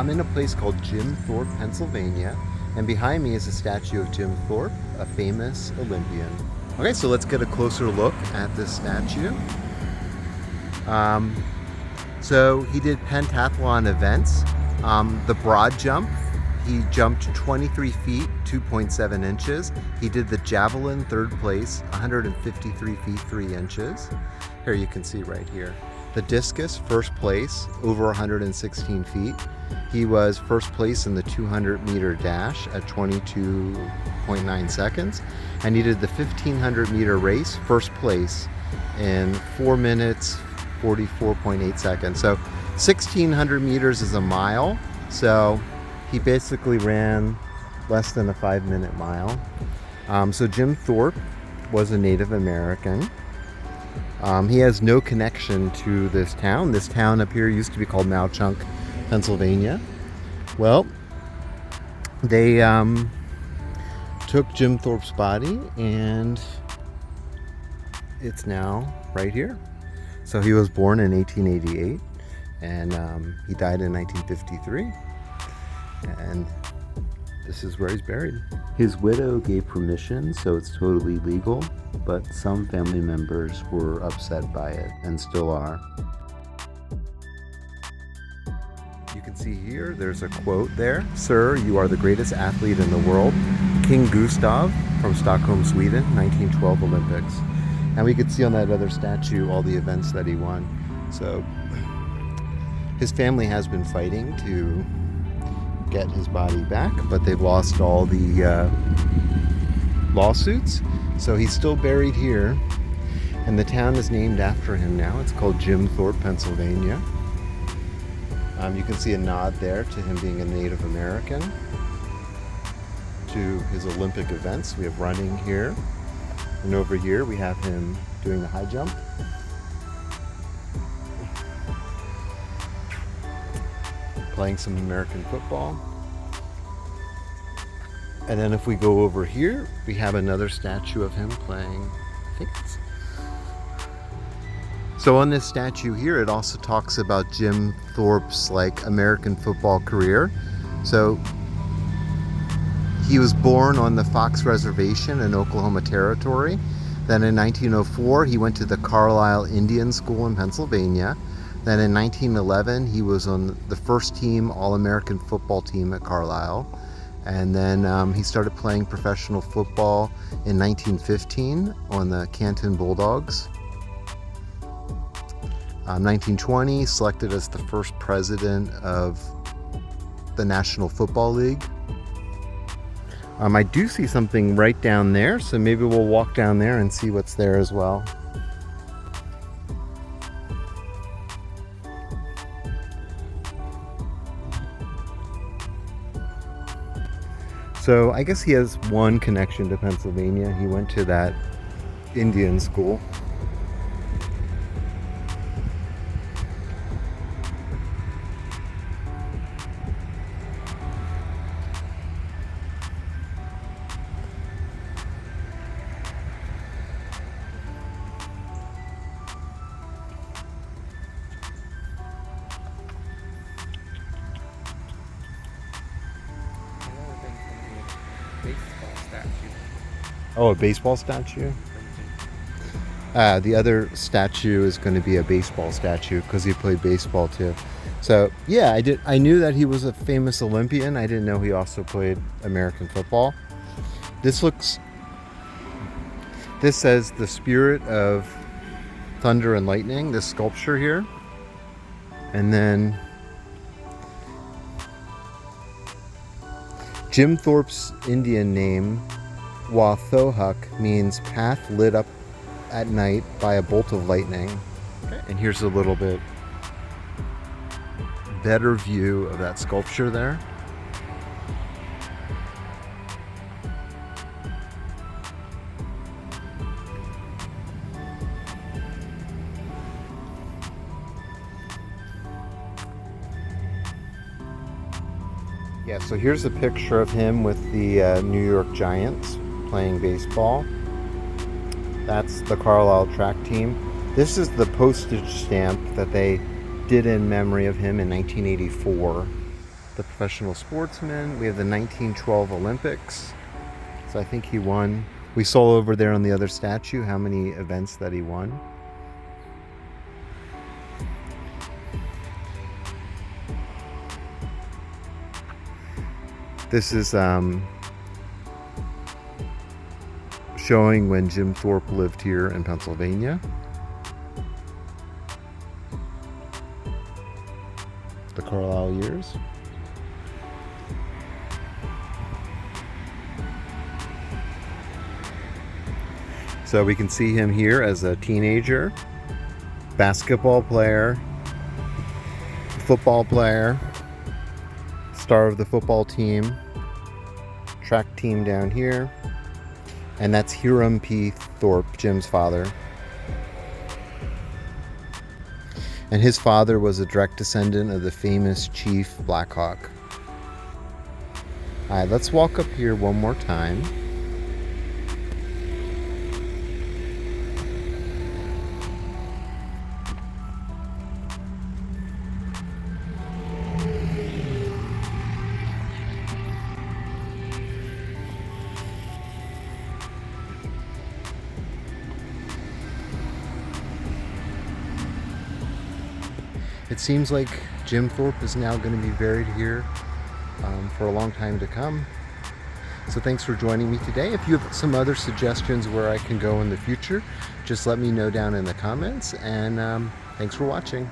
I'm in a place called Jim Thorpe, Pennsylvania, and behind me is a statue of Jim Thorpe, a famous Olympian. Okay, so let's get a closer look at this statue. So he did pentathlon events. The broad jump, he jumped 23 feet, 2.7 inches. He did the javelin, third place, 153 feet, 3 inches. Here you can see right here. The discus, first place, over 116 feet. He was first place in the 200-meter dash at 22.9 seconds. And he did the 1,500-meter race, first place, in 4 minutes, 44.8 seconds. So 1,600 meters is a mile. So he basically ran less than a 5-minute mile. So Jim Thorpe was a Native American. He has no connection to this town. This town up here used to be called Mauchunk, Pennsylvania. Well, they took Jim Thorpe's body and it's now right here. So he was born in 1888 and he died in 1953. And this is where he's buried. His widow gave permission, so it's totally legal, but some family members were upset by it and still are. You can see here, there's a quote there. "Sir, you are the greatest athlete in the world. King Gustav from Stockholm, Sweden, 1912 Olympics." And we could see on that other statue all the events that he won. So his family has been fighting to get his body back, but they've lost all the lawsuits. So he's still buried here, and the town is named after him now. It's called Jim Thorpe, Pennsylvania. You can see a nod there to him being a Native American, to his Olympic events. We have running here, and over here we have him doing the high jump. Playing some American football. And then if we go over here, we have another statue of him playing, I think it's... So on this statue here, it also talks about Jim Thorpe's American football career. So he was born on the Fox Reservation in Oklahoma Territory. Then in 1904, he went to the Carlisle Indian School in Pennsylvania. Then in 1911, he was on the first team All-American football team at Carlisle. And then he started playing professional football in 1915 on the Canton Bulldogs. 1920, selected as the first president of the National Football League. I do see something right down there, so maybe we'll walk down there and see what's there as well. So I guess he has one connection to Pennsylvania. He went to that Indian school. Baseball statue. Oh, a baseball statue? The other statue is going to be a baseball statue because he played baseball too. So yeah, I knew that he was a famous Olympian. I didn't know he also played American football. This says the spirit of thunder and lightning, this sculpture here. And then Jim Thorpe's Indian name, Wathohuk, means path lit up at night by a bolt of lightning. Okay. And here's a little bit better view of that sculpture there. Yeah, so here's a picture of him with the New York Giants playing baseball. That's the Carlisle track team. This is the postage stamp that they did in memory of him in 1984. the professional sportsman. We have the 1912 Olympics. So I think he won. We saw over there on the other statue how many events that he won. This is showing when Jim Thorpe lived here in Pennsylvania. The Carlisle years. So we can see him here as a teenager, basketball player, football player, star of the football team, track team down here, and that's Hiram P. Thorpe, Jim's father. And his father was a direct descendant of the famous Chief Black Hawk. All right, let's walk up here one more time. It seems like Jim Thorpe is now going to be buried here for a long time to come. So thanks for joining me today. If you have some other suggestions where I can go in the future, just let me know down in the comments. And thanks for watching.